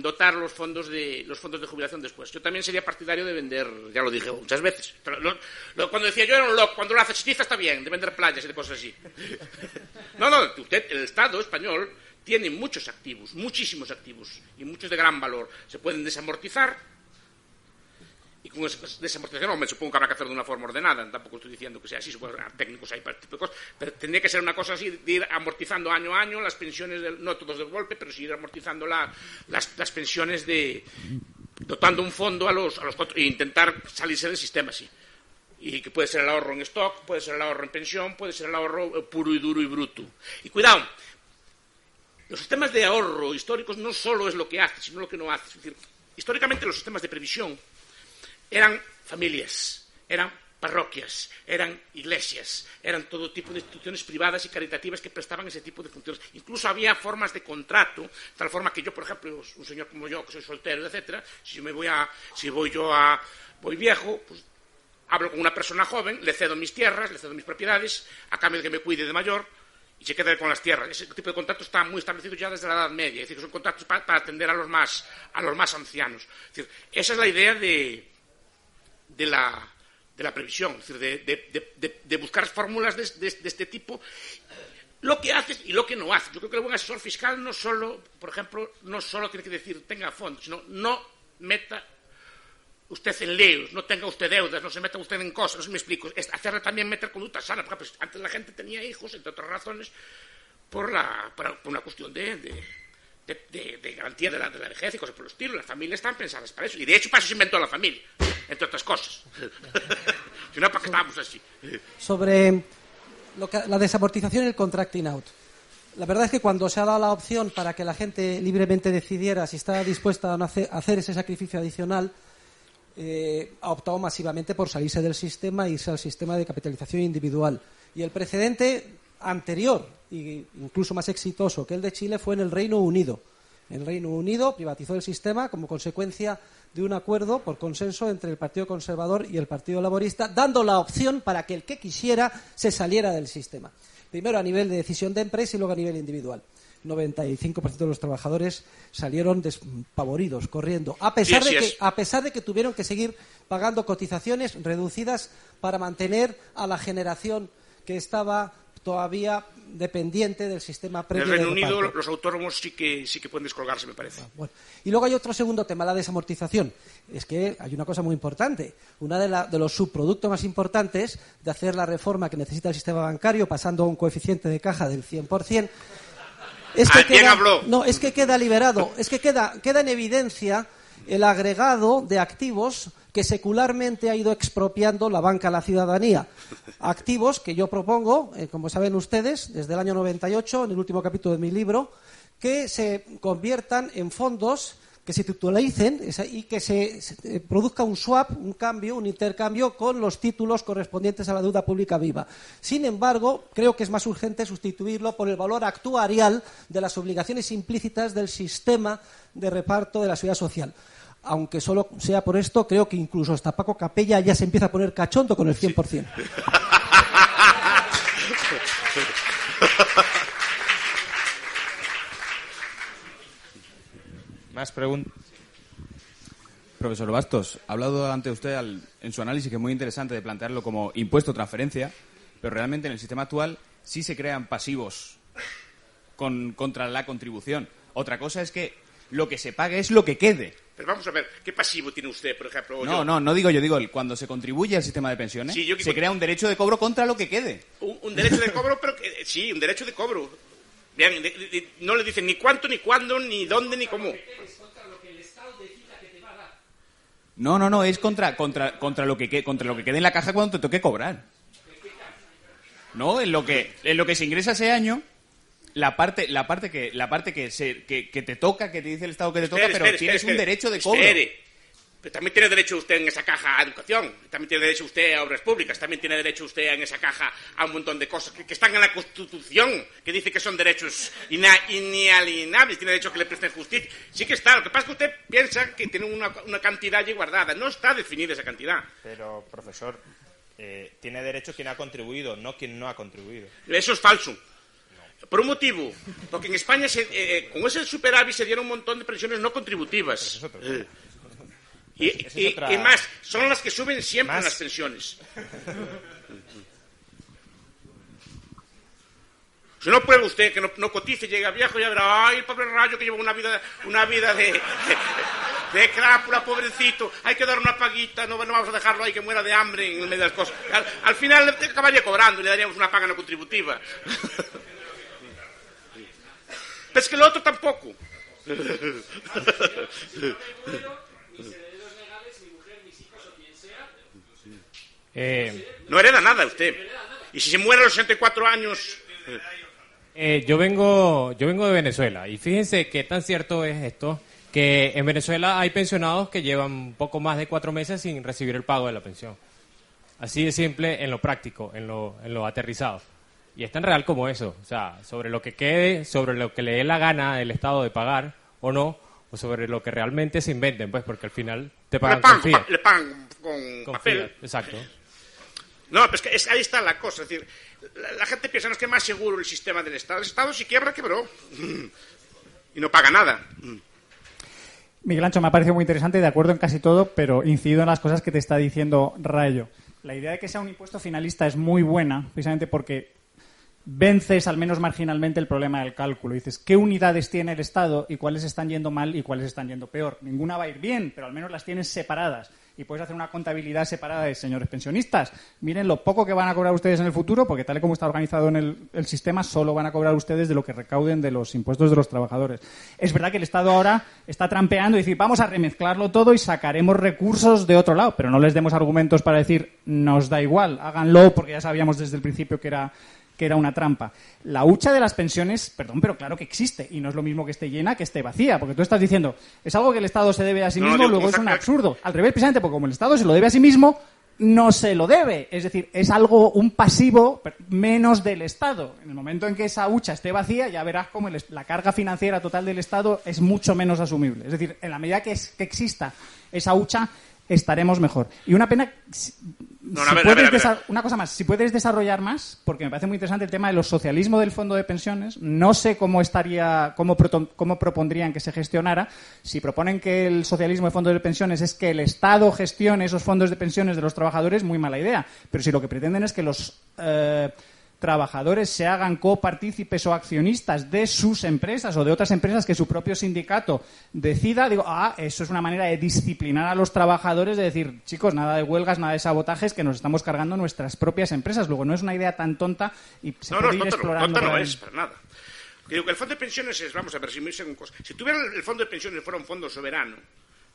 dotar los fondos de jubilación después. Yo también sería partidario de vender, ya lo dije muchas veces. Cuando decía yo era un loco, cuando lo hace Chichiza está bien, de vender playas y de cosas así. No, el Estado español tiene muchos activos, muchísimos activos, y muchos de gran valor. Se pueden desamortizar, y con esa desamortización, me supongo que habrá que hacerlo de una forma ordenada. Tampoco estoy diciendo que sea así, supongo que técnicos hay para este tipo de cosas, pero tendría que ser una cosa así, de ir amortizando año a año las pensiones, no todos de golpe, pero sí ir amortizando las pensiones, dotando un fondo a los e intentar salirse del sistema así. Y que puede ser el ahorro en stock, puede ser el ahorro en pensión, puede ser el ahorro puro y duro y bruto. Y cuidado, los sistemas de ahorro históricos no solo es lo que hace, sino lo que no hace. Es decir, históricamente los sistemas de previsión eran familias, eran parroquias, eran iglesias, eran todo tipo de instituciones privadas y caritativas que prestaban ese tipo de funciones. Incluso había formas de contrato, de tal forma que yo, por ejemplo, un señor como yo, que soy soltero, etcétera, si voy viejo, pues hablo con una persona joven, le cedo mis tierras, le cedo mis propiedades, a cambio de que me cuide de mayor, y se queda con las tierras. Ese tipo de contratos está muy establecido ya desde la Edad Media, es decir, que son contratos para atender a los más ancianos. Es decir, esa es la idea de la previsión, es decir, de buscar fórmulas de este tipo, lo que haces y lo que no haces. Yo creo que el buen asesor fiscal no solo, por ejemplo, no solo tiene que decir tenga fondos, sino no meta usted en líos, no tenga usted deudas, no se meta usted en cosas, no sé si me explico. Es hacerle también meter conducta sana. Por ejemplo, antes la gente tenía hijos, entre otras razones, por una cuestión de garantía de la vejez y cosas por el estilo. Las familias están pensadas para eso. Y de hecho, para eso se inventó la familia, entre otras cosas. Si no, ¿para qué estábamos así?
Sobre la desamortización y el contracting out. La verdad es que cuando se ha dado la opción para que la gente libremente decidiera si está dispuesta a hacer ese sacrificio adicional, ha optado masivamente por salirse del sistema e irse al sistema de capitalización individual. Y el precedente anterior, e incluso más exitoso que el de Chile, fue en el Reino Unido. El Reino Unido privatizó el sistema como consecuencia de un acuerdo por consenso entre el Partido Conservador y el Partido Laborista, dando la opción para que el que quisiera se saliera del sistema. Primero a nivel de decisión de empresa y luego a nivel individual. 95% de los trabajadores salieron despavoridos, corriendo, a pesar de que tuvieron que seguir pagando cotizaciones reducidas para mantener a la generación que estaba todavía dependiente del sistema previo.
En el Reino Unido los autónomos sí que pueden descolgarse, me parece.
Bueno. Y luego hay otro segundo tema, la desamortización. Es que hay una cosa muy importante. Uno de los subproductos más importantes de hacer la reforma que necesita el sistema bancario, pasando a un coeficiente de caja del 100%, es que queda liberado, es que queda en evidencia el agregado de activos que secularmente ha ido expropiando la banca a la ciudadanía. Activos que yo propongo, como saben ustedes, desde el año 98, en el último capítulo de mi libro, que se conviertan en fondos que se titulicen y que se produzca un swap, un cambio, un intercambio con los títulos correspondientes a la deuda pública viva. Sin embargo, creo que es más urgente sustituirlo por el valor actuarial de las obligaciones implícitas del sistema de reparto de la seguridad social. Aunque solo sea por esto, creo que incluso hasta Paco Capella ya se empieza a poner cachondo con el 100%. Sí.
Más preguntas.
Profesor Bastos, ha hablado ante usted en su análisis, que es muy interesante, de plantearlo como impuesto o transferencia, pero realmente en el sistema actual sí se crean pasivos contra la contribución. Otra cosa es que lo que se pague es lo que quede.
Pero vamos a ver, ¿qué pasivo tiene usted, por ejemplo?
No digo yo, digo, cuando se contribuye al sistema de pensiones, sí, se crea un derecho de cobro contra lo que quede.
Un derecho de cobro, pero sí, un derecho de cobro. Bien, no le dicen ni cuánto, ni cuándo, ni dónde, ni cómo.
Es contra lo que el Estado decida que te va a dar.
No, es contra lo que quede en la caja cuando te toque cobrar. No, en lo que se ingresa ese año, la parte que te toca, que te dice el Estado que te toca, pero tienes un derecho de cobro.
Pero también tiene derecho usted en esa caja a educación, también tiene derecho usted a obras públicas, también tiene derecho usted en esa caja a un montón de cosas que están en la Constitución, que dice que son derechos inalienables, tiene derecho a que le presten justicia. Sí que está, lo que pasa es que usted piensa que tiene una cantidad allí guardada, no está definida esa cantidad.
Pero, profesor, tiene derecho quien ha contribuido, no quien no ha contribuido.
Eso es falso. Por un motivo, porque en España con ese superávit se dieron un montón de pensiones no contributivas. Y más, son las que suben siempre en las pensiones. Si no prueba usted que no cotice, llega viejo y ya verá, ay, el pobre rayo que lleva una vida de crápula, pobrecito, hay que dar una paguita, no vamos a dejarlo ahí que muera de hambre en medio de las cosas. Al final le acabaría cobrando y le daríamos una paga no contributiva. Pero es que el otro tampoco. No hereda nada usted. Y si se muere a los 64 años...
Yo vengo de Venezuela y fíjense qué tan cierto es esto, que en Venezuela hay pensionados que llevan poco más de 4 meses sin recibir el pago de la pensión. Así de simple en lo práctico, en lo aterrizado. Y es tan real como eso, o sea, sobre lo que quede, sobre lo que le dé la gana del Estado de pagar o no, o sobre lo que realmente se inventen, pues, porque al final te pagan con fiat.
Le pagan con papel.
Fiat, exacto.
No, pero es que ahí está la cosa, es decir, la gente piensa, no es que es más seguro el sistema del Estado. El Estado si quiebra, quebró. Y no paga nada.
Miguel Ancho, me ha parecido muy interesante, de acuerdo en casi todo, pero incido en las cosas que te está diciendo Rayo. La idea de que sea un impuesto finalista es muy buena, precisamente porque vences al menos marginalmente el problema del cálculo. Dices, ¿qué unidades tiene el Estado y cuáles están yendo mal y cuáles están yendo peor? Ninguna va a ir bien, pero al menos las tienes separadas. y puedes hacer una contabilidad separada de señores pensionistas. Miren lo poco que van a cobrar ustedes en el futuro, porque tal y como está organizado en el sistema, solo van a cobrar ustedes de lo que recauden de los impuestos de los trabajadores. Es verdad que el Estado ahora está trampeando y decir, vamos a remezclarlo todo y sacaremos recursos de otro lado, pero no les demos argumentos para decir, nos da igual, háganlo, porque ya sabíamos desde el principio que era una trampa. La hucha de las pensiones, perdón, pero claro que existe, y no es lo mismo que esté llena que esté vacía, porque tú estás diciendo, es algo que el Estado se debe a sí mismo, luego es un absurdo. Al revés, precisamente, porque como el Estado se lo debe a sí mismo, no se lo debe. Es decir, es algo, un pasivo menos del Estado. En el momento en que esa hucha esté vacía, ya verás cómo la carga financiera total del Estado es mucho menos asumible. Es decir, en la medida que exista esa hucha, estaremos mejor. Y una pena... Una cosa más, si puedes desarrollar más, porque me parece muy interesante el tema de los socialismos del fondo de pensiones. No sé cómo propondrían que se gestionara. Si proponen que el socialismo de fondos de pensiones es que el Estado gestione esos fondos de pensiones de los trabajadores, muy mala idea. Pero si lo que pretenden es que los trabajadores se hagan copartícipes o accionistas de sus empresas o de otras empresas que su propio sindicato decida, digo, eso es una manera de disciplinar a los trabajadores, de decir, chicos, nada de huelgas, nada de sabotajes, que nos estamos cargando nuestras propias empresas. Luego, no es una idea tan tonta y se puede ir explorando.
No es, para nada. Digo que el fondo de pensiones es, vamos a ver, si tuviera el fondo de pensiones fuera un fondo soberano,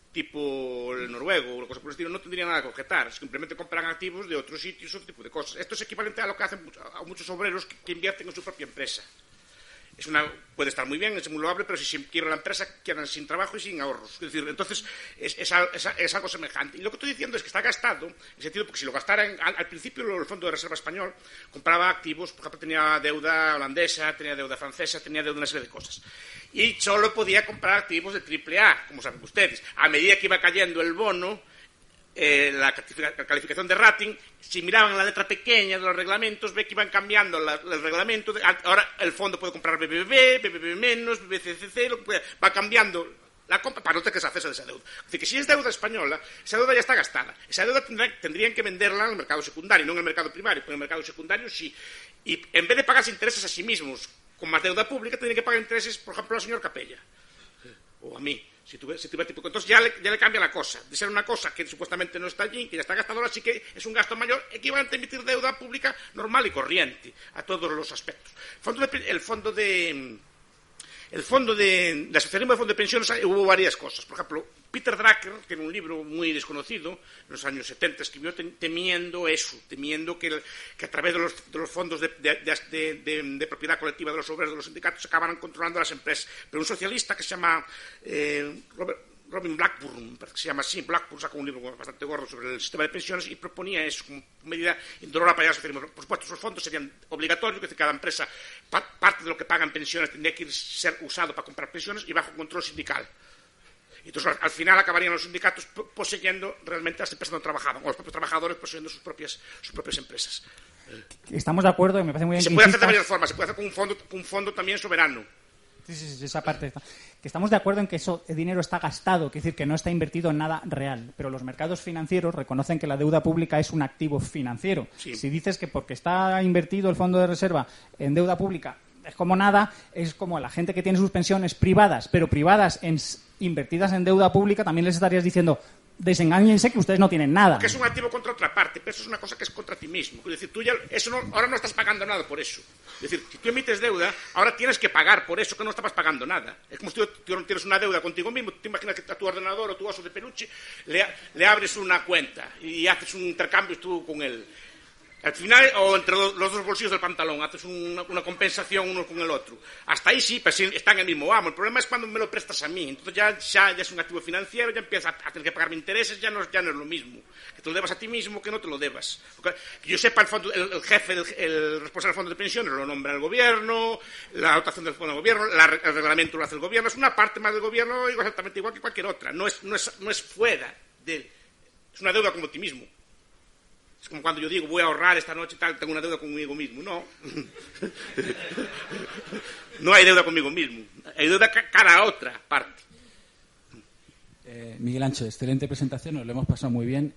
tipo el noruego o cosa por el estilo, no tendría nada que objetar. Simplemente compran activos de otros sitios, otro tipo de cosas. Esto es equivalente a lo que hacen a muchos obreros que invierten en su propia empresa. Puede estar muy bien, es muy loable, pero si quiere la empresa, quedan sin trabajo y sin ahorros. Es decir, entonces es algo semejante. Y lo que estoy diciendo es que está gastado, en el sentido, porque si lo gastara al principio el Fondo de Reserva Español compraba activos, por ejemplo, tenía deuda holandesa, tenía deuda francesa, tenía deuda una serie de cosas. Y solo podía comprar activos de AAA, como saben ustedes. A medida que iba cayendo el bono, la calificación de rating, si miraban la letra pequeña de los reglamentos, ve que iban cambiando el reglamento. Ahora el fondo puede comprar BBB, BBB menos, BBCCC, va cambiando la compra para no tener que deshacerse de esa deuda. Es decir, que si es deuda española, esa deuda ya está gastada. Esa deuda tendrían que venderla en el mercado secundario, no en el mercado primario, pero en el mercado secundario sí. Y en vez de pagarse intereses a sí mismos con más deuda pública, tendrían que pagar intereses, por ejemplo, al señor Capella o a mí. Si tuviera tipo, entonces ya le cambia la cosa. De ser una cosa que supuestamente no está allí, que ya está gastada, ahora sí que es un gasto mayor, equivalente a emitir deuda pública normal y corriente a todos los aspectos. El fondo de asociación de fondo de pensiones hubo varias cosas. Por ejemplo, Peter Drucker tiene un libro muy desconocido, en los años 70 escribió temiendo que a través de los fondos de propiedad colectiva de los obreros de los sindicatos se acabaran controlando las empresas. Pero un socialista que se llama Robin Blackburn, que se llama así, Blackburn sacó un libro bastante gordo sobre el sistema de pensiones y proponía eso como medida indolora para el socialismo. Por supuesto, esos fondos serían obligatorios, es decir, cada empresa, parte de lo que paga en pensiones tendría que ser usado para comprar pensiones y bajo control sindical. Entonces, al final acabarían los sindicatos poseyendo realmente las empresas donde trabajaban, o los propios trabajadores poseyendo sus propias empresas.
Estamos de acuerdo, y me parece muy bien.
Se puede hacer de varias formas, se puede hacer con un fondo también soberano.
Sí, esa parte está. Que estamos de acuerdo en que ese dinero está gastado, que es decir, que no está invertido en nada real. Pero los mercados financieros reconocen que la deuda pública es un activo financiero. Sí. Si dices que porque está invertido el fondo de reserva en deuda pública es como nada, es como la gente que tiene sus pensiones privadas, pero privadas invertidas en deuda pública, también les estarías diciendo, desengáñense que ustedes no tienen nada.
Porque es un activo contra otra parte, pero eso es una cosa que es contra ti mismo. Es decir, ahora no estás pagando nada por eso. Es decir, si tú emites deuda, ahora tienes que pagar por eso que no estabas pagando nada. Es como si tú tienes una deuda contigo mismo, te imaginas que a tu ordenador o tu oso de peluche le abres una cuenta y haces un intercambio tú con él. Al final, o entre los dos bolsillos del pantalón, haces una compensación uno con el otro. Hasta ahí sí, pero sí está en el mismo amo. El problema es cuando me lo prestas a mí. Entonces ya es un activo financiero, ya empiezas a tener que pagarme intereses, ya no es lo mismo. Que te lo debas a ti mismo que no te lo debas. Porque, que yo sepa, el jefe, el responsable del fondo de pensiones lo nombra el gobierno, la dotación del fondo del gobierno, el reglamento lo hace el gobierno. Es una parte más del gobierno exactamente igual que cualquier otra. No es fuera de él. Es una deuda como ti mismo. Es como cuando yo digo, voy a ahorrar esta noche, tengo una deuda conmigo mismo. No. No hay deuda conmigo mismo. Hay deuda cara a otra parte.
Miguel Ancho, excelente presentación, nos lo hemos pasado muy bien.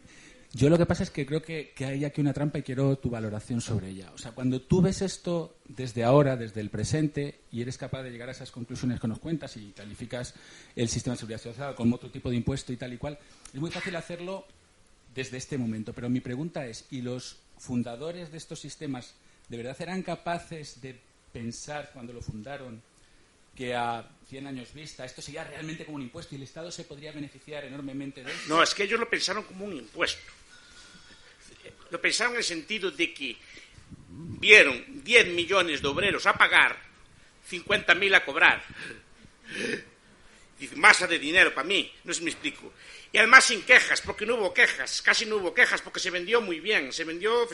Yo lo que pasa es que creo que hay aquí una trampa y quiero tu valoración sobre ella. O sea, cuando tú ves esto desde ahora, desde el presente, y eres capaz de llegar a esas conclusiones que nos cuentas y calificas el sistema de seguridad social como otro tipo de impuesto y tal y cual, es muy fácil hacerlo desde este momento. Pero mi pregunta es, ¿y los fundadores de estos sistemas de verdad eran capaces de pensar cuando lo fundaron que a 100 años vista esto sería realmente como un impuesto y el Estado se podría beneficiar enormemente de eso?
No, es que ellos lo pensaron como un impuesto. Lo pensaron en el sentido de que vieron 10 millones de obreros a pagar, 50.000 a cobrar. Dice, masa de dinero para mí, no sé si me explico. Y además sin quejas, porque no hubo quejas, casi no hubo quejas, porque se vendió muy bien, se vendió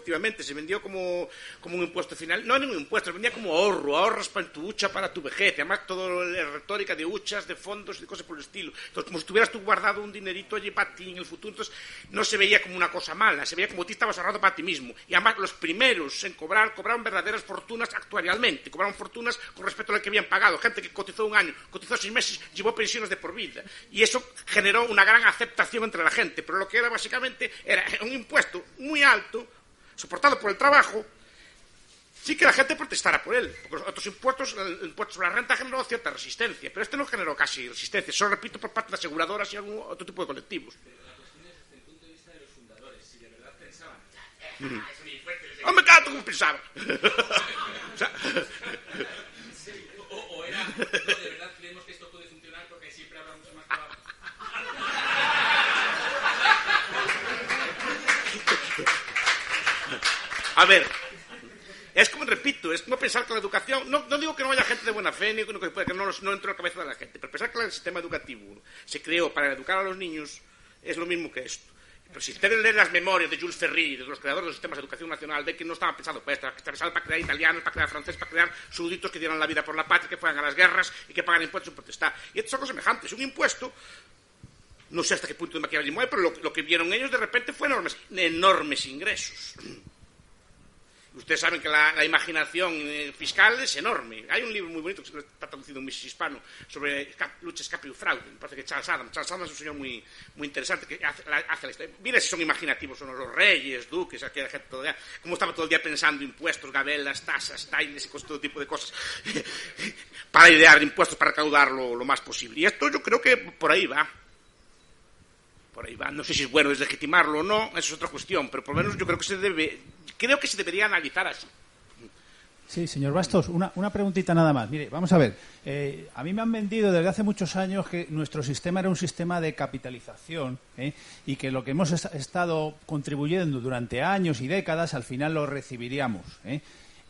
como un impuesto final, no ningún impuesto, se vendía como ahorras para tu hucha, para tu vejez, además toda la retórica de huchas, de fondos, de cosas por el estilo. Entonces, como si tuvieras tú guardado un dinerito allí para ti en el futuro, entonces no se veía como una cosa mala, se veía como tú estabas ahorrando para ti mismo. Y además los primeros en cobraron verdaderas fortunas actuarialmente, cobraron fortunas con respecto a lo que habían pagado. Gente que cotizó un año, cotizó 6 meses, llevó pensiones de por vida. Y eso generó una gran aceptación entre la gente, pero lo que era básicamente era un impuesto muy alto, soportado por el trabajo, sí que la gente protestara por él, porque los otros impuestos, el impuesto sobre la renta generó cierta resistencia, pero este no generó casi resistencia, solo repito por parte de aseguradoras y algún otro tipo de colectivos.
Pero la cuestión es desde el punto de vista de los fundadores, si de verdad pensaban,
es muy fuerte. ¡Hombre, claro, tú cómo pensabas! O sea,
o era, no, de verdad creemos que esto puede funcionar porque siempre habrá mucho más trabajo.
A ver, es como repito, es como pensar que la educación, no digo que no haya gente de buena fe, ni que no entro en la cabeza de la gente, pero pensar que el sistema educativo se creó para educar a los niños es lo mismo que esto. Pero si ustedes leen las memorias de Jules Ferry, de los creadores de los sistemas de educación nacional, de que no estaban pensando para esto, que estaban pensando para crear italianos, para crear franceses, para crear súbditos que dieran la vida por la patria, que fueran a las guerras y que pagan impuestos sin protestar. Y estos son cosas semejantes. Un impuesto, no sé hasta qué punto de maquiavelismo hay, pero lo que vieron ellos de repente fue enormes ingresos. Ustedes saben que la imaginación fiscal es enorme. Hay un libro muy bonito que está traducido en Mises Hispano sobre lucha, escape y fraude. Me parece que Charles Adams es un señor muy interesante que hace la historia. Mira si son imaginativos, son los reyes, duques, aquella gente todo el día, como estaba todo el día pensando impuestos, gabelas, tasas, tailes y todo tipo de cosas para idear impuestos, para recaudar lo más posible. Y esto yo creo que por ahí va. Por ahí va. No sé si es bueno deslegitimarlo o no, eso es otra cuestión, pero por lo menos yo creo que se debería analizar así.
Sí, señor Bastos, una preguntita nada más. Mire, vamos a ver. A mí me han vendido desde hace muchos años que nuestro sistema era un sistema de capitalización y que lo que hemos estado contribuyendo durante años y décadas al final lo recibiríamos.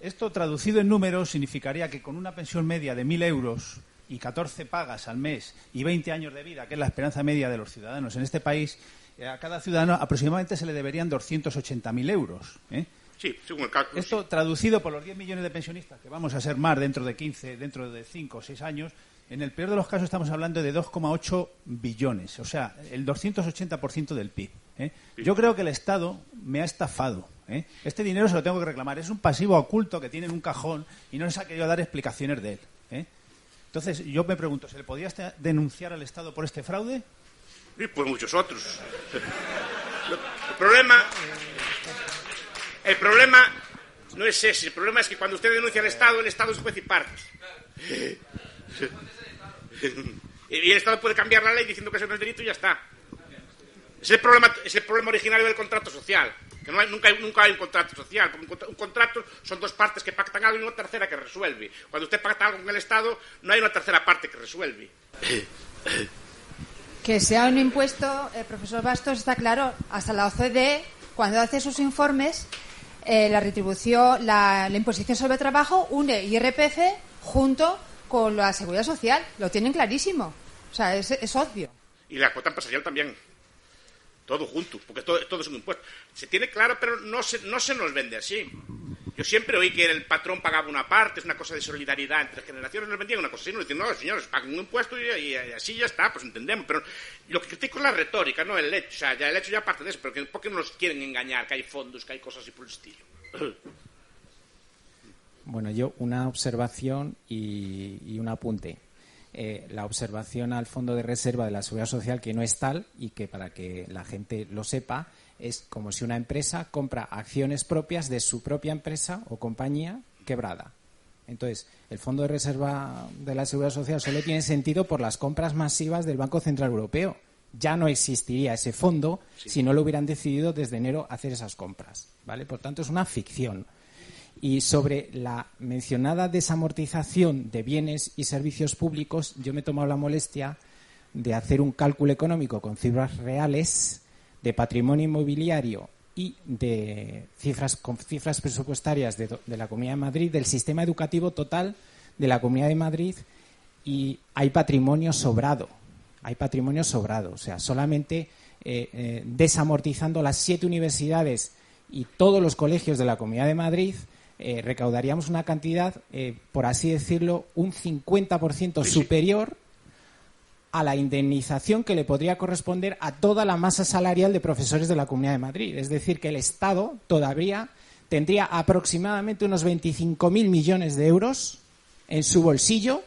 Esto traducido en números significaría que con una pensión media de 1.000 euros y 14 pagas al mes y 20 años de vida, que es la esperanza media de los ciudadanos en este país, a cada ciudadano aproximadamente se le deberían 280.000 euros.
Sí, según el cálculo.
Esto traducido por los 10 millones de pensionistas, que vamos a ser más dentro de 5 o 6 años, en el peor de los casos estamos hablando de 2,8 billones, o sea, el 280% del PIB. Yo creo que el Estado me ha estafado. Este dinero se lo tengo que reclamar. Es un pasivo oculto que tiene en un cajón y no les ha querido dar explicaciones de él. Entonces, yo me pregunto, ¿se le podría denunciar al Estado por este fraude?
Y por muchos otros. El problema no es ese. El problema es que cuando usted denuncia al Estado, el Estado es juez y parte. Y el Estado puede cambiar la ley diciendo que eso no es delito y ya está. Es el problema originario del contrato social. Que nunca hay un contrato social. Porque un contrato son dos partes que pactan algo y una tercera que resuelve. Cuando usted pacta algo con el Estado, no hay una tercera parte que resuelve.
Que sea un impuesto, profesor Bastos, está claro. Hasta la OCDE, cuando hace sus informes, la retribución, la imposición sobre el trabajo une IRPF junto con la seguridad social. Lo tienen clarísimo. O sea, es obvio.
Y la cuota empresarial también. Todo junto, porque todo es un impuesto. Se tiene claro, pero no se nos vende así. Yo siempre oí que el patrón pagaba una parte, es una cosa de solidaridad entre generaciones, nos vendían una cosa así, nos decían, no, señores, paguen un impuesto y así ya está, pues entendemos. Pero lo que critico es la retórica, no el hecho. O sea, ya el hecho ya parte de eso, pero ¿por qué no nos quieren engañar? Que hay fondos, que hay cosas así por el estilo.
Bueno, yo una observación y un apunte. La observación al fondo de reserva de la Seguridad Social, que no es tal, y que para que la gente lo sepa, es como si una empresa compra acciones propias de su propia empresa o compañía quebrada. Entonces, el fondo de reserva de la Seguridad Social solo tiene sentido por las compras masivas del Banco Central Europeo. ya no existiría ese fondo si no lo hubieran decidido desde enero hacer esas compras, ¿vale? Por tanto, es una ficción. Y sobre la mencionada desamortización de bienes y servicios públicos, yo me he tomado la molestia de hacer un cálculo económico con cifras reales de patrimonio inmobiliario y con cifras presupuestarias de la Comunidad de Madrid, del sistema educativo total de la Comunidad de Madrid, y hay patrimonio sobrado. O sea, solamente desamortizando las 7 universidades y todos los colegios de la Comunidad de Madrid, recaudaríamos una cantidad, por así decirlo, un 50% superior a la indemnización que le podría corresponder a toda la masa salarial de profesores de la Comunidad de Madrid. Es decir, que el Estado todavía tendría aproximadamente unos 25.000 millones de euros en su bolsillo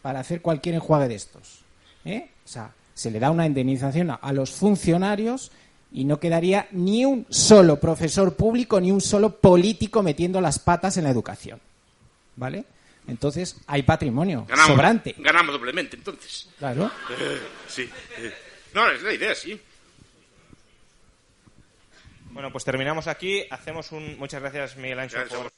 para hacer cualquier enjuague de estos. O sea, se le da una indemnización a los funcionarios y no quedaría ni un solo profesor público ni un solo político metiendo las patas en la educación. ¿Vale? Entonces, hay patrimonio sobrante.
Ganamos doblemente, entonces.
Claro.
Sí. No, es la idea, sí.
Bueno, pues terminamos aquí. Muchas gracias, Miguel Ancho, por la